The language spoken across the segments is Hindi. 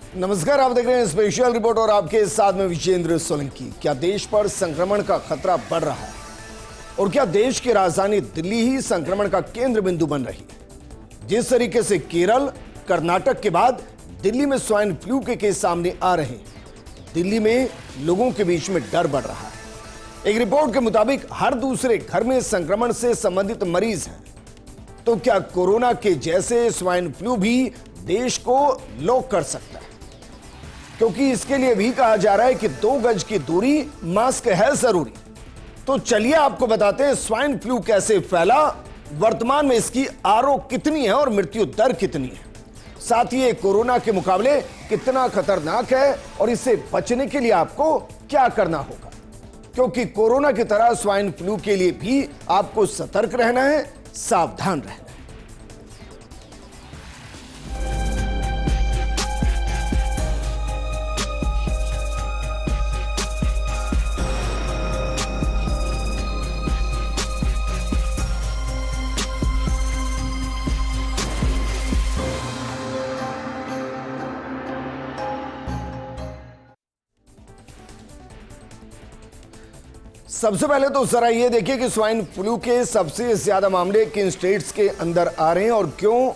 नमस्कार, आप देख रहे हैं स्पेशल रिपोर्ट और आपके साथ में विजेंद्र सोलंकी। क्या देश पर संक्रमण का खतरा बढ़ रहा है और क्या देश की राजधानी दिल्ली ही संक्रमण का केंद्र बिंदु बन रही है? जिस तरीके से केरल, कर्नाटक के बाद दिल्ली में स्वाइन फ्लू के केस सामने आ रहे हैं, दिल्ली में लोगों के बीच में डर बढ़ रहा है। एक रिपोर्ट के मुताबिक हर दूसरे घर में संक्रमण से संबंधित मरीज हैं। तो क्या कोरोना के जैसे स्वाइन फ्लू भी देश को लॉक कर सकता है? क्योंकि इसके लिए भी कहा जा रहा है कि 2 गज की दूरी, मास्क है जरूरी। तो चलिए आपको बताते हैं स्वाइन फ्लू कैसे फैला, वर्तमान में इसकी आरोग्य कितनी है और मृत्यु दर कितनी है, साथ ही ये कोरोना के मुकाबले कितना खतरनाक है और इससे बचने के लिए आपको क्या करना होगा। क्योंकि कोरोना की तरह स्वाइन फ्लू के लिए भी आपको सतर्क रहना है, सावधान रहना है। सबसे पहले तो जरा ये देखिए कि स्वाइन फ्लू के सबसे ज्यादा मामले किन स्टेट्स के अंदर आ रहे हैं और क्यों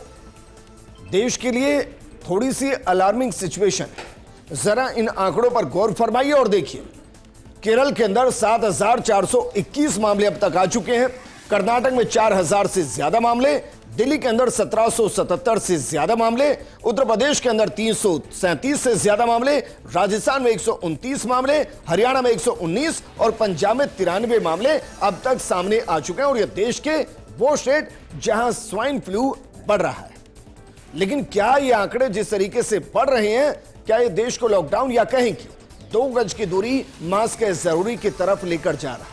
देश के लिए थोड़ी सी अलार्मिंग सिचुएशन है। जरा इन आंकड़ों पर गौर फरमाइए और देखिए। केरल के अंदर 7,421 मामले अब तक आ चुके हैं, कर्नाटक में 4,000 से ज्यादा मामले, दिल्ली के अंदर 1,777 से ज्यादा मामले, उत्तर प्रदेश के अंदर 337 से ज्यादा मामले, राजस्थान में 129 मामले, हरियाणा में 119 और पंजाब में 93 मामले अब तक सामने आ चुके हैं। और यह देश के वो स्टेट जहां स्वाइन फ्लू बढ़ रहा है। लेकिन क्या ये आंकड़े जिस तरीके से बढ़ रहे हैं, क्या ये देश को लॉकडाउन या कहें कि 2 गज की दूरी, मास्क है जरूरी की तरफ लेकर जा रहा है?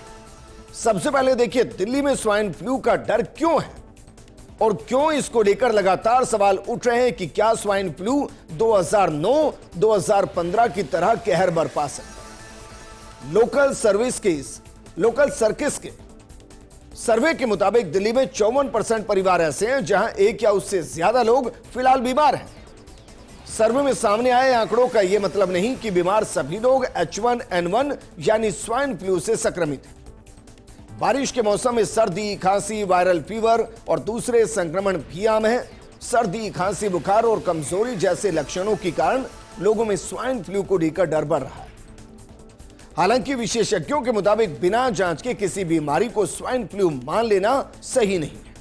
सबसे पहले देखिए दिल्ली में स्वाइन फ्लू का डर क्यों है और क्यों इसको लेकर लगातार सवाल उठ रहे हैं कि क्या स्वाइन फ्लू 2009-2015 की तरह कहर बरपा सकता है। लोकल सर्किस के सर्वे के मुताबिक दिल्ली में 54% परिवार ऐसे हैं जहां एक या उससे ज्यादा लोग फिलहाल बीमार हैं। सर्वे में सामने आए आंकड़ों का यह मतलब नहीं कि बीमार सभी लोग H1N1 यानी स्वाइन फ्लू से संक्रमित हैं। बारिश के मौसम में सर्दी, खांसी, वायरल फीवर और दूसरे संक्रमण भी आम है। सर्दी, खांसी, बुखार और कमजोरी जैसे लक्षणों के कारण लोगों में स्वाइन फ्लू को लेकर डर बढ़ रहा है। हालांकि विशेषज्ञों के मुताबिक बिना जांच के किसी बीमारी को स्वाइन फ्लू मान लेना सही नहीं है।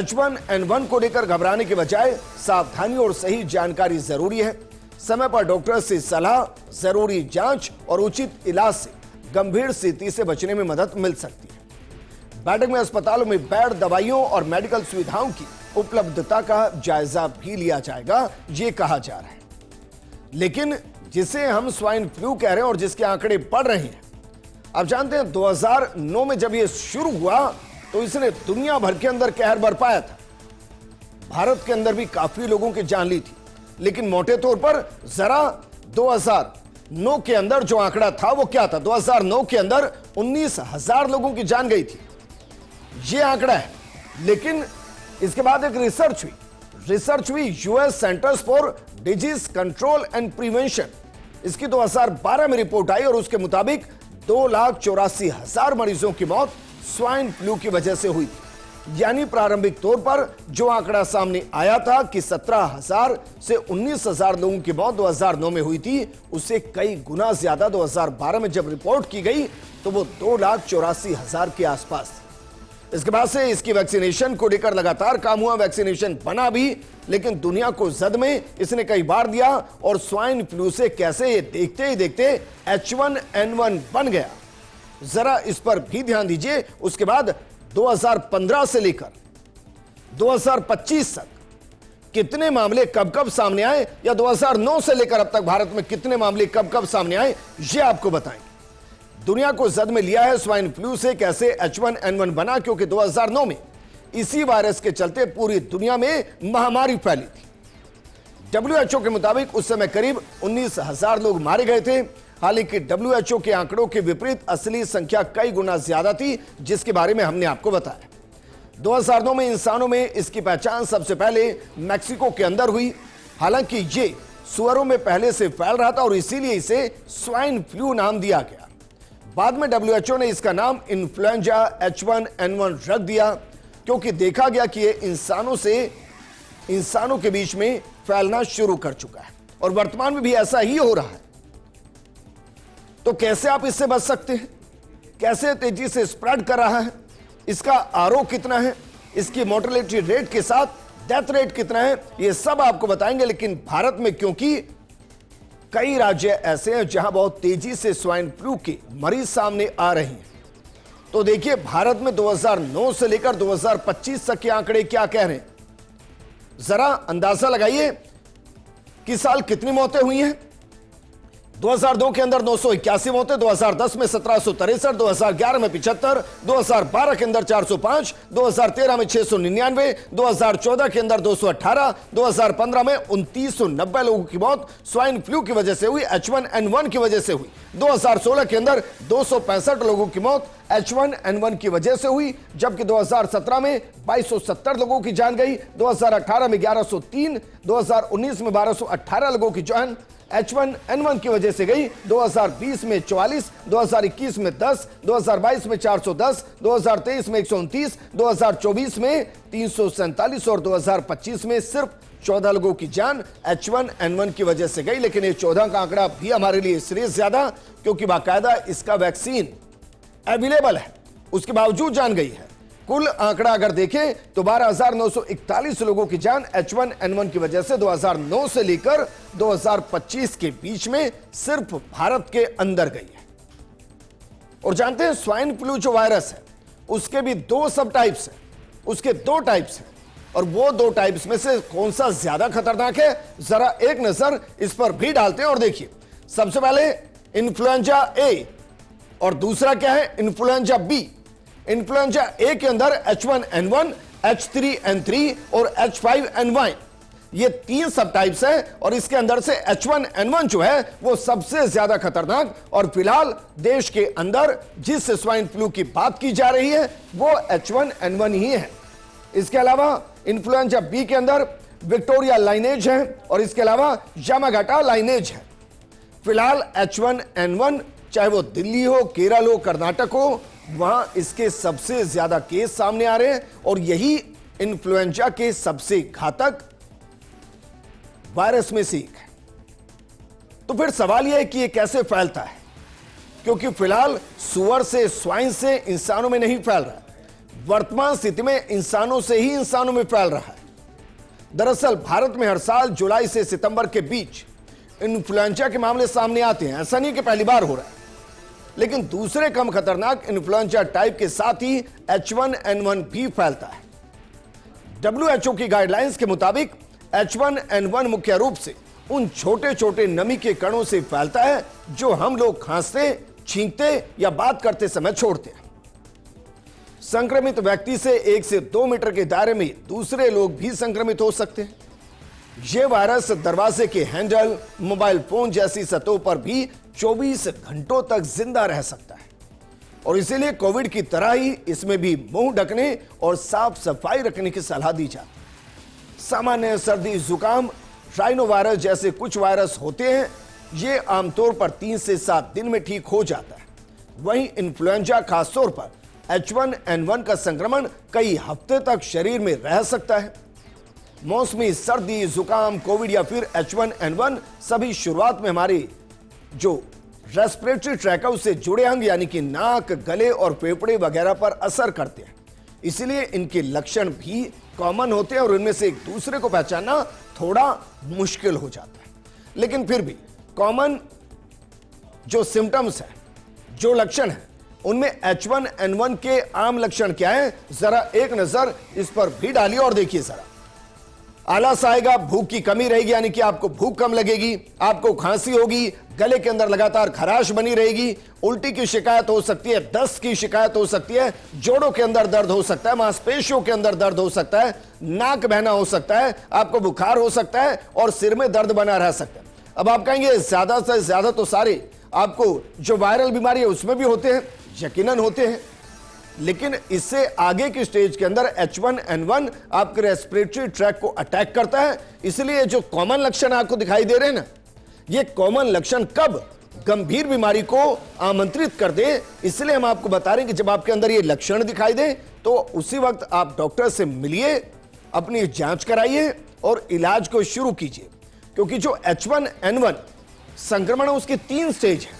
H1N1 को लेकर घबराने के बजाय सावधानी और सही जानकारी जरूरी है। समय पर डॉक्टर से सलाह, जरूरी जांच और उचित इलाज से गंभीर स्थिति से बचने में मदद मिल सकती है। बैठक में अस्पतालों में बेड, दवाइयों और मेडिकल सुविधाओं की उपलब्धता का जायजा भी लिया जाएगा, ये कहा जा रहा है। लेकिन जिसे हम स्वाइन फ्लू कह रहे हैं और जिसके आंकड़े बढ़ रहे हैं, आप जानते हैं 2009 में जब यह शुरू हुआ तो इसने दुनिया भर के अंदर कहर बरपाया था। भारत के अंदर भी काफी लोगों की जान ली थी। लेकिन मोटे तौर पर जरा 2009 के अंदर जो आंकड़ा था वो क्या था? 2009 के अंदर 19,000 लोगों की जान गई थी, ये आंकड़ा है। लेकिन इसके बाद एक रिसर्च हुई US centres for disease control and prevention, इसकी 2012 में रिपोर्ट आई और उसके मुताबिक 2,84,000 मरीजों की मौत स्वाइन फ्लू की वजह से हुई थी। यानी प्रारंभिक तौर पर जो आंकड़ा सामने आया था कि 17,000 से 19,000 लोगों की मौत 2009 में हुई थी, उससे कई गुना ज्यादा 2012 में जब रिपोर्ट की गई तो वो 2,84,000 के आसपास थी। इसके बाद से इसकी वैक्सीनेशन को लेकर लगातार काम हुआ, वैक्सीनेशन बना भी, लेकिन दुनिया को जद में इसने कई बार दिया और स्वाइन फ्लू से कैसे ये देखते ही देखते H1N1 बन गया, जरा इस पर भी ध्यान दीजिए। उसके बाद 2015 से लेकर 2025 तक कितने मामले कब कब सामने आए, या 2009 से लेकर अब तक भारत में कितने मामले कब कब सामने आए, ये आपको बताएंगे। दुनिया को जद में लिया है स्वाइन फ्लू से कैसे H1N1 बना, क्योंकि 2009 में इसी वायरस के चलते पूरी दुनिया में महामारी फैली थी। WHO के मुताबिक उस समय करीब 19,000 लोग मारे गए थे। हालांकि WHO के आंकड़ों के विपरीत असली संख्या कई गुना ज्यादा थी, जिसके बारे में हमने आपको बताया। 2009 में इंसानों में इसकी पहचान सबसे पहले मैक्सिको के अंदर हुई। हालांकि ये सुअरों में पहले से फैल रहा था और इसीलिए इसे स्वाइन फ्लू नाम दिया गया। बाद में WHO ने इसका नाम इन्फ्लुएंजा H1N1 रख दिया, क्योंकि देखा गया कि ये इंसानों के बीच में फैलना शुरू कर चुका है और वर्तमान में भी ऐसा ही हो रहा है। तो कैसे आप इससे बच सकते हैं? कैसे तेजी से स्प्रेड कर रहा है? इसका आरोग्य कितना है? इसकी मोर्टेलिटी रेट के साथ डेथ रेट कितना है? ये सब आपको बताएंगे। लेकिन भारत में क्योंकि कई राज्य ऐसे हैं जहां बहुत तेजी से स्वाइन फ्लू के मरीज सामने आ रहे हैं, तो देखिए भारत में 2009 से लेकर 2025 तक के आंकड़े क्या कह रहे हैं। जरा अंदाजा लगाइए कि साल कितनी मौतें हुई हैं। 2002 के अंदर 981 मौतें, 2010 में 1763, 2011 में 75, 2012 के अंदर 405, 2013 में 699, 2014 के अंदर 218, 2015 में 2990 लोगों की मौत स्वाइन फ्लू की वजह से हुई, H1N1 की वजह से हुई। 2016 के अंदर 265 लोगों की मौत H1N1 की वजह से हुई, जबकि 2017 में 2270 लोगों की जान गई, 2018 में 1103, 2019 में 1218 लोगों की जान H1N1 की वजह से गई, 2020 में 44, 2021 में 10, 2022 में 410, 2023 में 129, 2024 में 347 और 2025 में सिर्फ 14 लोगों की जान H1N1 की वजह से गई। लेकिन ये 14 का आंकड़ा भी हमारे लिए इसलिए ज्यादा क्योंकि बाकायदा इसका वैक्सीन अवेलेबल है, उसके बावजूद जान गई है। कुल आंकड़ा अगर देखें तो 12,941 लोगों की जान H1N1 की वजह से 2009 से लेकर 2025 के बीच में सिर्फ भारत के अंदर गई है। और जानते हैं स्वाइन फ्लू जो वायरस है उसके भी दो सब टाइप्स हैं, उसके दो टाइप्स हैं, और वो दो टाइप्स में से कौन सा ज्यादा खतरनाक है जरा एक नजर इस पर भी डालते हैं। और देखिए सबसे पहले इन्फ्लुएंजा ए और दूसरा क्या है इन्फ्लुएंजा बी। इन्फ्लुएंजा ए के अंदर H1N1, H3N3 और H5N1 ये तीन सब टाइप्स हैं और इसके अंदर से H1N1 जो है वो सबसे ज्यादा खतरनाक और फिलहाल देश के अंदर जिस स्वाइन फ्लू की बात की जा रही है वो H1N1 ही है। इसके अलावा इन्फ्लुएंजा बी के अंदर विक्टोरिया लाइनेज है और इसके अलावा यामागाटा लाइनेज है। फिलहाल H1N1 चाहे वो दिल्ली हो, केरल हो, कर्नाटक हो, वहां इसके सबसे ज्यादा केस सामने आ रहे हैं और यही इन्फ्लुएंजा के सबसे घातक वायरस में से एक है। तो फिर सवाल यह है कि यह कैसे फैलता है, क्योंकि फिलहाल सुअर से, स्वाइन से इंसानों में नहीं फैल रहा है। वर्तमान स्थिति में इंसानों से ही इंसानों में फैल रहा है। दरअसल भारत में हर साल जुलाई से सितंबर के बीच इन्फ्लुएंजा के मामले सामने आते हैं। ऐसा नहीं कि पहली बार हो रहा है, लेकिन दूसरे कम खतरनाक इन्फ्लुएंजा टाइप के साथ ही H1N1 भी फैलता है। WHO की गाइडलाइंस के मुताबिक H1N1 मुख्य रूप से उन छोटे छोटे नमी के कणों से फैलता है जो हम लोग खांसते, छींकते या बात करते समय छोड़ते हैं। संक्रमित व्यक्ति से 1 से 2 मीटर के दायरे में दूसरे लोग भी संक्रमित हो सकते हैं। यह वायरस दरवाजे के हैंडल, मोबाइल फोन जैसी सतहों पर भी 24 घंटों तक जिंदा रह सकता है और इसीलिए कोविड की तरह ही इसमें भी मुंह ढकने और साफ सफाई रखने की सलाह दी जाती है। सामान्य सर्दी, जुकाम, राइनो वायरस जैसे कुछ वायरस होते हैं, ये आमतौर पर 3 से 7 दिन में ठीक हो जाता है। वहीं इन्फ्लुएंजा खासतौर पर H1N1 का संक्रमण कई हफ्ते तक शरीर में रह सकता है। मौसमी सर्दी, जुकाम, कोविड या फिर H1N1 सभी शुरुआत में हमारे जो रेस्पिरेटरी ट्रैक है उससे जुड़े अंग यानी कि नाक, गले और फेफड़े वगैरह पर असर करते हैं। इसलिए इनके लक्षण भी कॉमन होते हैं और इनमें से एक दूसरे को पहचानना थोड़ा मुश्किल हो जाता है। लेकिन फिर भी कॉमन जो सिम्टम्स हैं, जो लक्षण हैं, उनमें H1N1 के आम लक्षण क्या है जरा एक नजर इस पर भी डालिए और देखिए जरा। आलस आएगा, भूख की कमी रहेगी यानी कि आपको भूख कम लगेगी, आपको खांसी होगी, गले के अंदर लगातार खराश बनी रहेगी, उल्टी की शिकायत हो सकती है, दस्त की शिकायत हो सकती है, जोड़ों के अंदर दर्द हो सकता है, मांसपेशियों के अंदर दर्द हो सकता है, नाक बहना हो सकता है, आपको बुखार हो सकता है और सिर में दर्द बना रह सकता है। अब आप कहेंगे ज्यादा से ज्यादा तो सारे आपको जो वायरल बीमारी है उसमें भी होते हैं, यकीनन होते हैं, लेकिन इससे आगे की स्टेज के अंदर H1N1 आपके रेस्पिरेटरी ट्रैक को अटैक करता है। इसलिए जो कॉमन लक्षण आपको दिखाई दे रहे हैं ना, ये कॉमन लक्षण कब गंभीर बीमारी को आमंत्रित कर दे, इसलिए हम आपको बता रहे हैं कि जब आपके अंदर ये लक्षण दिखाई दे तो उसी वक्त आप डॉक्टर से मिलिए, अपनी जांच कराइए और इलाज को शुरू कीजिए। क्योंकि जो H1N1 संक्रमण है उसकी 3 स्टेज है।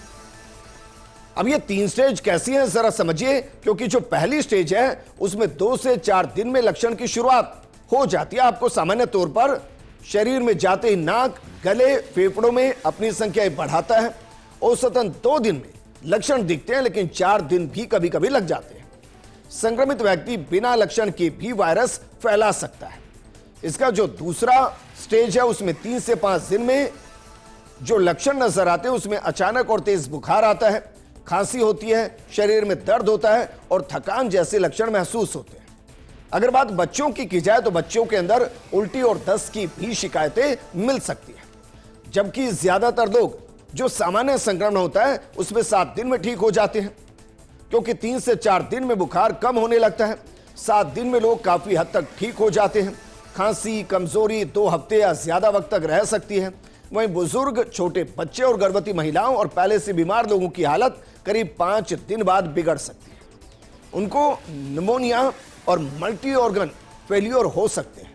अब ये 3 स्टेज कैसी हैं जरा समझिए। क्योंकि जो पहली स्टेज है उसमें 2 से 4 दिन में लक्षण की शुरुआत हो जाती है। आपको सामान्य तौर पर शरीर में जाते ही नाक, गले, फेफड़ों में अपनी संख्या बढ़ाता है। औसतन 2 दिन में लक्षण दिखते हैं, लेकिन 4 दिन भी कभी कभी लग जाते हैं। संक्रमित व्यक्ति बिना लक्षण के भी वायरस फैला सकता है। इसका जो दूसरा स्टेज है उसमें 3 से 5 दिन में जो लक्षण नजर आते हैं उसमें अचानक और तेज बुखार आता है, खांसी होती है, शरीर में दर्द होता है और थकान जैसे लक्षण महसूस होते हैं। अगर बात बच्चों की जाए तो बच्चों के अंदर उल्टी और दस्त की भी शिकायतें मिल सकती है। जबकि ज्यादातर लोग जो सामान्य संक्रमण होता है उसमें 7 दिन में ठीक हो जाते हैं। क्योंकि 3 से 4 दिन में बुखार कम होने लगता है, 7 दिन में लोग काफी हद तक ठीक हो जाते हैं। खांसी, कमजोरी 2 हफ्ते या ज्यादा वक्त तक रह सकती है। वहीं बुजुर्ग, छोटे बच्चे और गर्भवती महिलाओं और पहले से बीमार लोगों की हालत करीब 5 दिन बाद बिगड़ सकती है। उनको निमोनिया और मल्टी ऑर्गन फेल्योर हो सकते हैं,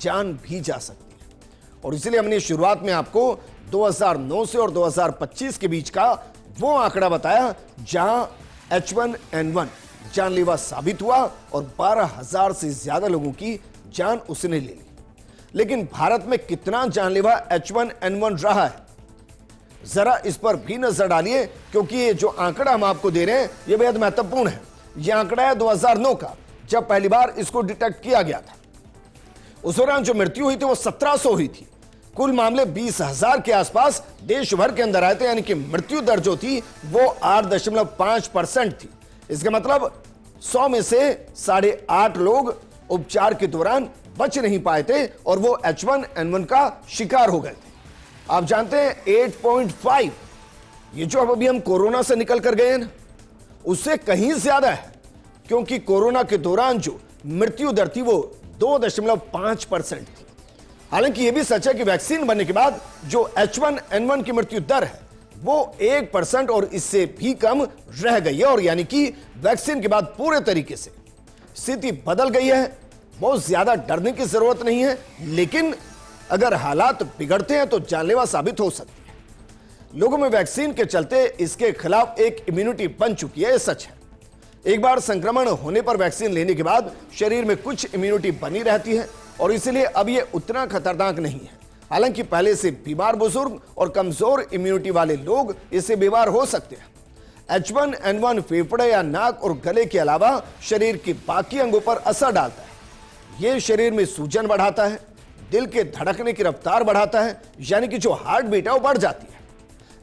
जान भी जा सकती है। और इसलिए हमने शुरुआत में आपको 2009 से और 2025 के बीच का वो आंकड़ा बताया जहां H1N1 जानलेवा साबित हुआ और 12,000 से ज्यादा लोगों की जान उसने ले ली। लेकिन भारत में कितना जानलेवा H1N1 रहा है, जरा इस पर भी नजर डालिए। क्योंकि ये जो आंकड़ा हम आपको दे रहे हैं यह बेहद महत्वपूर्ण है। यह आंकड़ा है 2009 का, जब पहली बार इसको डिटेक्ट किया गया था। उस दौरान जो मृत्यु हुई थी वो 1700 हुई थी। कुल मामले 20,000 के आसपास देश भर के अंदर आए थे, यानी कि मृत्यु दर जो थी वो 8.5% थी। इसका मतलब 100 में से 8.5 लोग उपचार के दौरान बच नहीं पाए थे और वो H1N1 का शिकार हो गए थे। आप जानते हैं 8.5 ये जो अभी हम कोरोना से निकल कर गए हैं ना, उससे कहीं ज्यादा है। क्योंकि कोरोना के दौरान जो मृत्यु दर थी वो 2.5% थी। हालांकि यह भी सच है कि वैक्सीन बनने के बाद जो H1N1 की मृत्यु दर है वो 1% और इससे भी कम रह गई है। और यानी कि वैक्सीन के बाद पूरे तरीके से स्थिति बदल गई है। बहुत ज्यादा डरने की जरूरत नहीं है, लेकिन अगर हालात बिगड़ते हैं तो जानलेवा साबित हो सकती है। लोगों में वैक्सीन के चलते इसके खिलाफ एक इम्यूनिटी बन चुकी है, यह सच है। एक बार संक्रमण होने पर वैक्सीन लेने के बाद शरीर में कुछ इम्यूनिटी बनी रहती है और इसलिए अब यह उतना खतरनाक नहीं है। हालांकि पहले से बीमार बुजुर्ग और कमजोर इम्यूनिटी वाले लोग इससे बीमार हो सकते हैं। H1N1 फेफड़े या नाक और गले के अलावा शरीर के बाकी अंगों पर असर डालता है। यह शरीर में सूजन बढ़ाता है, दिल के धड़कने की रफ्तार बढ़ाता है, यानी कि जो हार्ट बीट है वो बढ़ जाती है।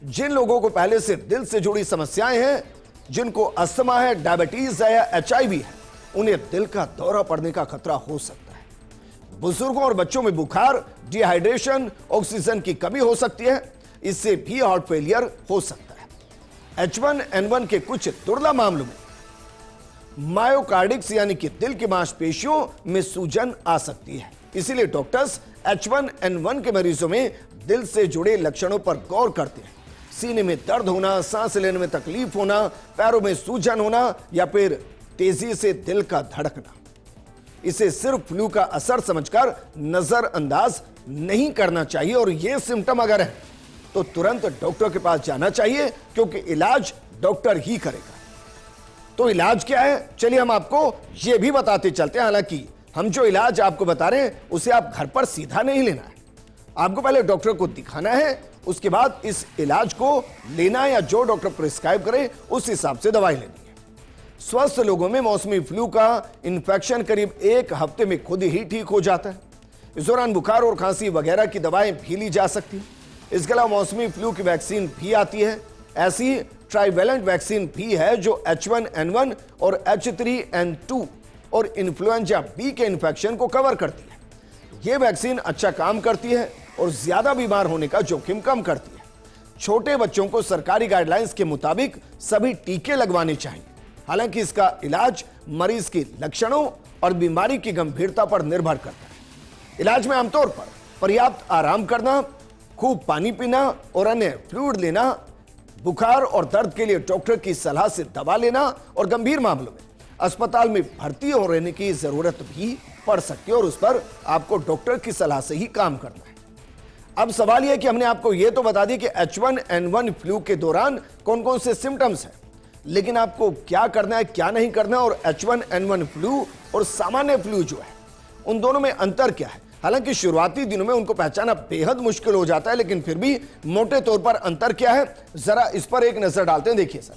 जिन लोगों को पहले से दिल से जुड़ी समस्याएं हैं, जिनको अस्थमा है, डायबिटीज है या HIV है, उन्हें दिल का दौरा पड़ने का खतरा हो सकता है। बुजुर्गों और बच्चों में बुखार, डिहाइड्रेशन, ऑक्सीजन की कमी हो सकती है, इससे भी हार्ट फेलियर हो सकता है। H1N1 के कुछ दुर्लभ मामलों में मायोकार्डिक्स यानी कि दिल की मांसपेशियों में सूजन आ सकती है। इसीलिए डॉक्टर्स H1N1 के मरीजों में दिल से जुड़े लक्षणों पर गौर करते हैं। सीने में दर्द होना, सांस लेने में तकलीफ होना, पैरों में सूजन होना या फिर तेजी से दिल का धड़कना। इसे सिर्फ फ्लू का असर समझकर नजरअंदाज नहीं करना चाहिए और यह सिम्टम अगर है तो तुरंत डॉक्टर के पास जाना चाहिए, क्योंकि इलाज डॉक्टर ही करेगा। तो इलाज क्या है, चलिए हम आपको यह भी बताते चलते हैं। हालांकि हम जो इलाज आपको बता रहे हैं उसे आप घर पर सीधा नहीं लेना है। आपको पहले डॉक्टर को दिखाना है, उसके बाद इस इलाज को लेना है या जो डॉक्टर प्रिस्क्राइब करे उस हिसाब से दवाई लेनी है। स्वस्थ लोगों में मौसमी फ्लू का इन्फेक्शन करीब 1 हफ्ते में खुद ही ठीक हो जाता है। इस दौरान बुखार और खांसी वगैरह की दवाएं भी ली जा सकती है। इसके अलावा मौसमी फ्लू की वैक्सीन भी आती है। ऐसी ट्राइवेलेंट वैक्सीन भी है जो H1N1 और H3N2 और इन्फ्लुएंजा बी के इन्फेक्शन को कवर करती है। यह वैक्सीन अच्छा काम करती है और ज्यादा बीमार होने का जोखिम कम करती है। छोटे बच्चों को सरकारी गाइडलाइंस के मुताबिक सभी टीके लगवाने चाहिए। हालांकि इसका इलाज मरीज के लक्षणों और बीमारी की गंभीरता पर निर्भर करता है। इलाज में आमतौर पर पर्याप्त आराम करना, खूब पानी पीना और अन्य फ्लूइड लेना, बुखार और दर्द के लिए डॉक्टर की सलाह से दवा लेना और गंभीर मामलों में अस्पताल में भर्ती हो रहने की जरूरत भी पड़ सकती है और उस पर आपको डॉक्टर की सलाह से ही काम करना है। अब सवाल यह कि हमने आपको यह तो बता दिया कि H1N1 फ्लू के दौरान कौन कौन से सिम्टम्स हैं, लेकिन आपको क्या करना है क्या नहीं करना है, और H1N1 फ्लू और सामान्य फ्लू जो है उन दोनों में अंतर क्या है। हालांकि शुरुआती दिनों में उनको पहचाना बेहद मुश्किल हो जाता है, लेकिन फिर भी मोटे तौर पर अंतर क्या है जरा इस पर एक नजर डालते हैं। देखिए सर,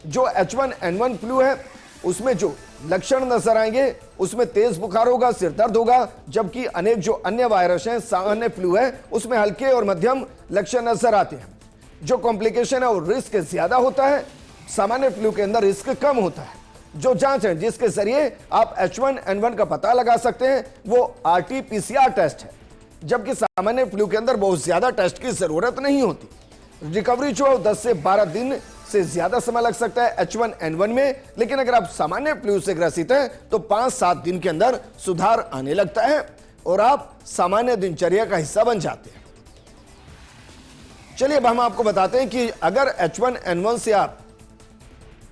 जो H1N1 फ्लू है उसमें जो लक्षण नजर आएंगे उसमें तेज बुखार होगा, सिर दर्द होगा, जबकि अनेक जो अन्य वायरस हैं सामान्य फ्लू है उसमें हल्के और मध्यम लक्षण नजर आते हैं। जो कॉम्प्लिकेशन है और रिस्क ज्यादा होता है, सामान्य फ्लू के अंदर रिस्क कम होता है। जो जांच है जिसके जरिए आप H1N1 का पता लगा सकते हैं वो RT-PCR टेस्ट है, जबकि सामान्य फ्लू के अंदर बहुत ज्यादा टेस्ट की जरूरत नहीं होती। रिकवरी जो 10 से 12 दिन से ज्यादा समय लग सकता है H1N1 में, लेकिन अगर आप सामान्य फ्लू से ग्रसित हैं तो 5-7 दिन के अंदर सुधार आने लगता है और आप सामान्य दिनचर्या का हिस्सा बन जाते हैं। चलिए अब हम आपको बताते हैं कि अगर H1N1 से आप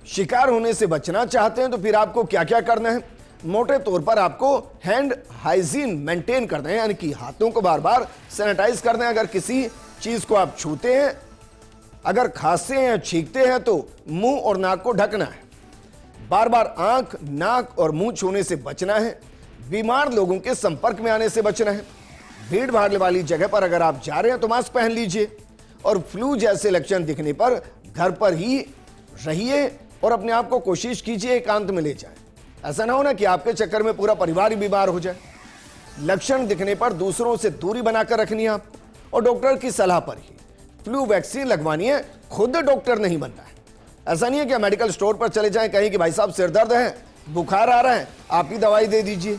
शिकार होने से बचना चाहते हैं तो फिर आपको क्या क्या करना है। मोटे तौर पर आपको हैंड हाइजीन मेंटेन करना है, यानी कि हाथों को बार बार सैनिटाइज करना है। अगर किसी चीज को आप छूते हैं, अगर खांसते हैं या छींकते हैं तो मुंह और नाक को ढकना है। बार बार आंख, नाक और मुंह छूने से बचना है। बीमार लोगों के संपर्क में आने से बचना है। भीड़ भाड़ वाली जगह पर अगर आप जा रहे हैं तो मास्क पहन लीजिए और फ्लू जैसे लक्षण दिखने पर घर पर ही रहिए और अपने आप को कोशिश कीजिए एकांत में ले जाए। ऐसा ना हो ना कि आपके चक्कर में पूरा परिवार ही बीमार हो जाए। लक्षण दिखने पर दूसरों से दूरी बनाकर रखनी है आपको और डॉक्टर की सलाह पर ही फ्लू वैक्सीन लगवानी है, खुद डॉक्टर नहीं बनना है। ऐसा नहीं है कि मेडिकल स्टोर पर चले जाएं, कहें कि भाई साहब सिर दर्द है, बुखार आ रहा है, आप ही दवाई दे दीजिए।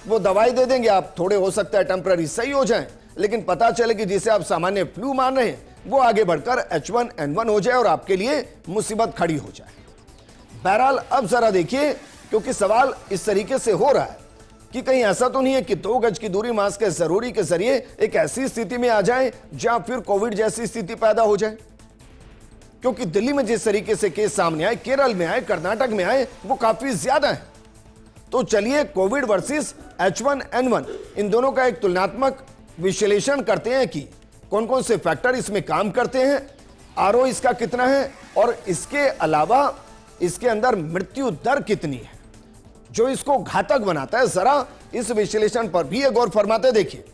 वो दवाई दे देंगे, आप थोड़े हो सकता है टेम्पररी सही हो जाएं, लेकिन पता चले कि जिसे आप सामान्य फ्लू मान रहे हैं वो आगे बढ़कर H1N1 हो जाए और आपके लिए मुसीबत खड़ी हो जाए। बहरहाल अब जरा देखिए, क्योंकि सवाल इस तरीके से हो रहा है कि कहीं ऐसा तो नहीं है कि 2 गज की दूरी मास्क के जरूरी के जरिए एक ऐसी स्थिति में आ जाए जहां फिर कोविड जैसी स्थिति पैदा हो जाए। क्योंकि दिल्ली में जिस तरीके से केस सामने आए, केरल में आए, कर्नाटक में आए, वो काफी ज्यादा है। तो चलिए कोविड वर्सेस H1N1 इन दोनों का एक तुलनात्मक विश्लेषण करते हैं कि कौन कौन से फैक्टर इसमें काम करते हैं, आरओ इसका कितना है और इसके अलावा इसके अंदर मृत्यु दर कितनी है जो इसको घातक बनाता है। जरा इस विश्लेषण पर भी एक गौर फरमाते देखिए।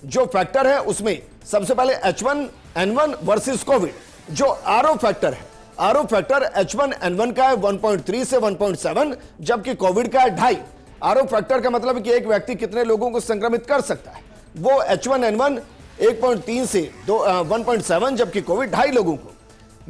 जो फैक्टर है उसमें सबसे पहले H1N1 वर्सेस कोविड, जो आरओ फैक्टर है, आरओ फैक्टर H1N1 का है 1.3 से 1.7, जबकि कोविड का है 2.5। आरओ फैक्टर का मतलब कि एक व्यक्ति कितने लोगों को संक्रमित कर सकता है, वो H1N1 1.3 से 1.7, जबकि कोविड 2.5 लोगों को।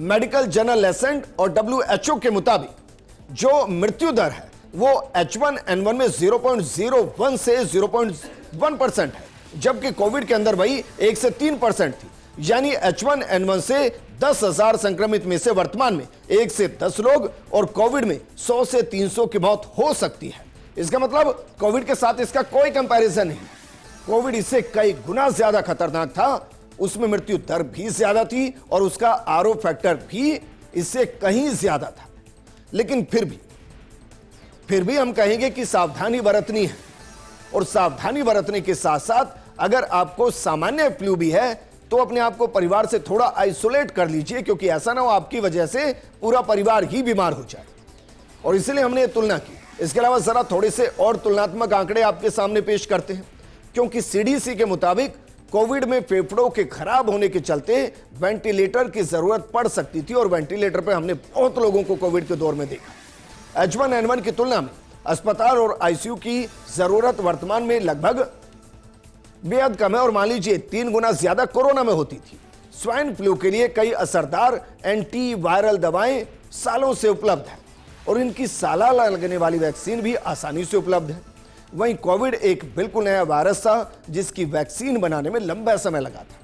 मेडिकल जर्नल एसेंट और WHO के मुताबिक जो मृत्यु दर है वो H1N1 में 0.01 से 0.1% है, जबकि कोविड के अंदर वही 1 से 3% थी। यानी H1N1 से 10,000 संक्रमित में से वर्तमान में 1 से 10 लोग और कोविड में 100 से 300 की मौत हो सकती है। इसका मतलब कोविड के साथ इसका कोई कंपैरिजन नहीं। कोविड इससे कई गुना ज्यादा खतरनाक था, उसमें मृत्यु दर भी ज्यादा थी और उसका आरओ फैक्टर भी इससे कहीं ज्यादा था। लेकिन फिर भी हम कहेंगे कि सावधानी बरतनी है और सावधानी बरतने के साथ साथ अगर आपको सामान्य फ्लू भी है तो अपने आप को परिवार से थोड़ा आइसोलेट कर लीजिए, क्योंकि ऐसा ना हो आपकी वजह से पूरा परिवार ही बीमार हो जाए। और इसलिए हमने ये तुलना की। इसके अलावा जरा थोड़े से और तुलनात्मक आंकड़े आपके सामने पेश करते हैं, क्योंकि CDC के मुताबिक कोविड में फेफड़ों के खराब होने के चलते वेंटिलेटर की जरूरत पड़ सकती थी और वेंटिलेटर पर हमने बहुत लोगों को कोविड के दौर में देखा। H1N1 की तुलना में अस्पताल और ICU की जरूरत वर्तमान में लगभग बेहद कम है और मान लीजिए 3 गुना ज्यादा कोरोना में होती थी। स्वाइन फ्लू के लिए कई असरदार एंटीवायरल दवाएं सालों से उपलब्ध है और इनकी सालाना लगने वाली वैक्सीन भी आसानी से उपलब्ध है। वहीं कोविड एक बिल्कुल नया वायरस था जिसकी वैक्सीन बनाने में लंबा समय लगा था।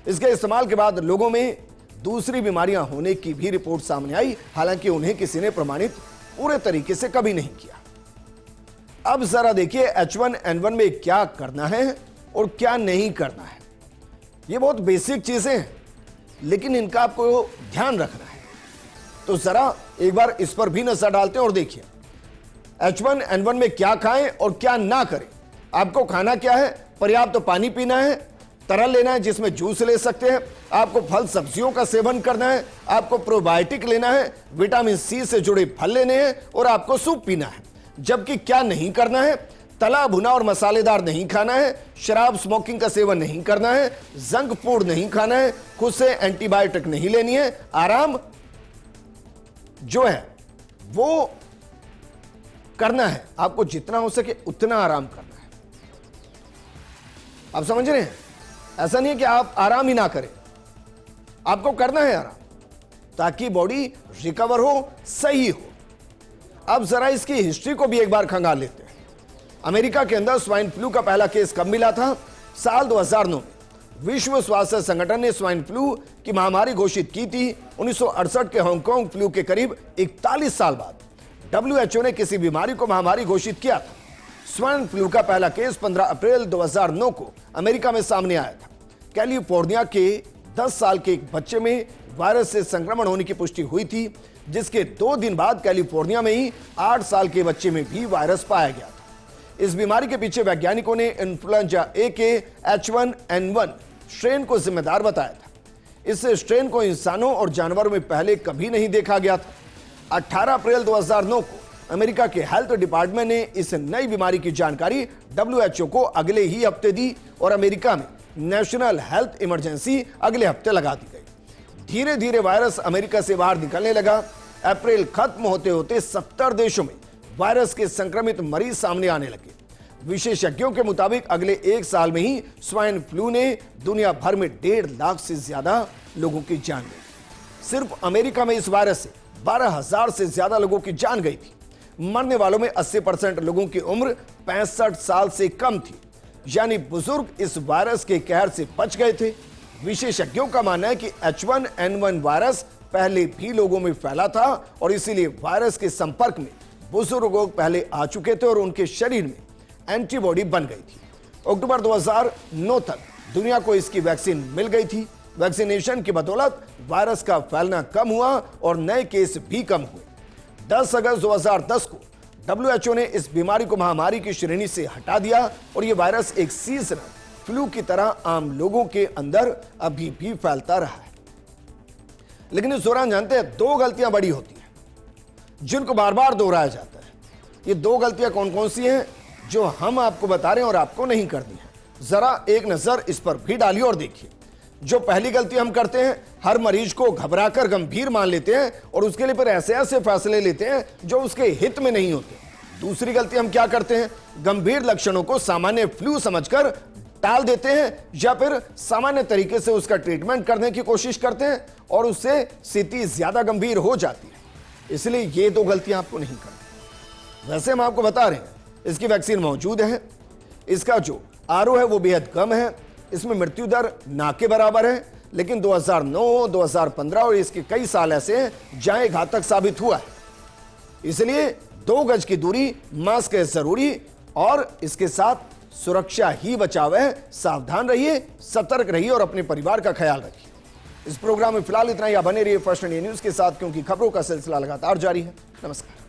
इसके इस्तेमाल के बाद लोगों में दूसरी बीमारियां होने की भी रिपोर्ट सामने आई, हालांकि उन्हें किसी ने प्रमाणित पूरे तरीके से कभी नहीं किया। अब जरा देखिए H1N1 में क्या करना है और क्या नहीं करना है। ये बहुत बेसिक चीजें हैं, लेकिन इनका आपको ध्यान रखना है। तो जरा एक बार इस पर भी नजर डालते हैं और देखिए H1N1 में क्या खाएं और क्या ना करें। आपको खाना क्या है? पर्याप्त तो पानी पीना है, तरल लेना है जिसमें जूस ले सकते हैं, आपको फल सब्जियों का सेवन करना है, आपको प्रोबायोटिक लेना है, विटामिन सी से जुड़े फल लेने हैं और आपको सूप पीना है। जबकि क्या नहीं करना है? तला भुना और मसालेदार नहीं खाना है, शराब स्मोकिंग का सेवन नहीं करना है, जंक फूड नहीं खाना है, खुद से एंटीबायोटिक नहीं लेनी है, आराम जो है वो करना है। आपको जितना हो सके उतना आराम करना है। आप समझ रहे हैं? ऐसा नहीं है कि आप आराम ही ना करें, आपको करना है आराम ताकि बॉडी रिकवर हो, सही हो। अब जरा इसकी हिस्ट्री को भी एक बार खंगाल लेते हैं। अमेरिका के अंदर स्वाइन फ्लू का पहला केस कब मिला था? साल 2009 में विश्व स्वास्थ्य संगठन ने स्वाइन फ्लू की महामारी घोषित की थी। 1968 के हांगकांग फ्लू के करीब 41 साल बाद WHO ने किसी बीमारी को महामारी घोषित किया था। स्वाइन फ्लू का पहला केस 15 अप्रैल 2009 को अमेरिका में सामने आया था। कैलिफोर्निया के 10 साल के एक बच्चे में वायरस से संक्रमण होने की पुष्टि हुई थी, जिसके 2 दिन बाद कैलिफोर्निया में ही 8 साल के बच्चे में भी वायरस पाया गया था। इस बीमारी के पीछे वैज्ञानिकों ने इन्फ्लुएंजा ए के H1N1 स्ट्रेन को जिम्मेदार बताया था। इस स्ट्रेन को इंसानों और जानवरों में पहले कभी नहीं देखा गया था। 18 अप्रैल 2009 को अमेरिका के हेल्थ डिपार्टमेंट ने इस नई बीमारी की जानकारी WHO को अगले ही हफ्ते दी और अमेरिका में नेशनल हेल्थ इमरजेंसी अगले हफ्ते लगा दी गई। धीरे धीरे वायरस अमेरिका से बाहर निकलने लगा। अप्रैल खत्म होते होते 70 देशों में वायरस के संक्रमित मरीज सामने आने लगे। विशेषज्ञों के मुताबिक अगले 1 साल में ही स्वाइन फ्लू ने दुनिया भर में 1.5 लाख से ज्यादा लोगों की जान गई। सिर्फ अमेरिका में इस वायरस से 12,000 से ज्यादा लोगों की जान गई थी। मरने वालों में 80% लोगों की उम्र 65 साल से कम थी, यानी बुजुर्ग इस वायरस के कहर से बच गए थे। विशेषज्ञों का मानना है कि H1N1 वायरस पहले भी लोगों में फैला था और इसीलिए वायरस के संपर्क में बुजुर्ग लोग पहले आ चुके थे और उनके शरीर में एंटीबॉडी बन गई थी। अक्टूबर 2009 तक दुनिया को इसकी वैक्सीन मिल गई थी। वैक्सीनेशन की बदौलत वायरस का फैलना कम हुआ और नए केस भी कम हुए। 10 अगस्त 2010 को WHO ने इस बीमारी को महामारी की श्रेणी से हटा दिया और यह वायरस एक सीजनल फ्लू की तरह आम लोगों के अंदर अभी भी फैलता रहा है। लेकिन इस दौरान जानते हैं 2 गलतियां बड़ी होती हैं जिनको बार बार दोहराया जाता है। ये 2 गलतियां कौन कौन सी हैं जो हम आपको बता रहे हैं और आपको नहीं करनी है? जरा एक नजर इस पर भी डालिए और देखिए। जो पहली गलती हम करते हैं, हर मरीज को घबराकर गंभीर मान लेते हैं और उसके लिए फिर ऐसे ऐसे फैसले लेते हैं जो उसके हित में नहीं होते। दूसरी गलती हम क्या करते हैं? गंभीर लक्षणों को सामान्य फ्लू समझकर टाल देते हैं या फिर सामान्य तरीके से उसका ट्रीटमेंट करने की कोशिश करते हैं और उससे स्थिति ज्यादा गंभीर हो जाती है। इसलिए ये 2 गलतियां आपको नहीं करनी। वैसे हम आपको बता रहे हैं इसकी वैक्सीन मौजूद है, इसका जो आरओ है वो बेहद कम है, इसमें मृत्यु दर ना के बराबर है। लेकिन 2009, 2015 और इसके कई साल ऐसे हैं जहां ये घातक साबित हुआ है। इसलिए 2 गज की दूरी, मास्क है जरूरी और इसके साथ सुरक्षा ही बचाव है। सावधान रहिए, सतर्क रहिए और अपने परिवार का ख्याल रखिए। इस प्रोग्राम में फिलहाल इतना ही। बने रहिए फर्स्ट इंडिया न्यूज के साथ, क्योंकि खबरों का सिलसिला लगातार जारी है। नमस्कार।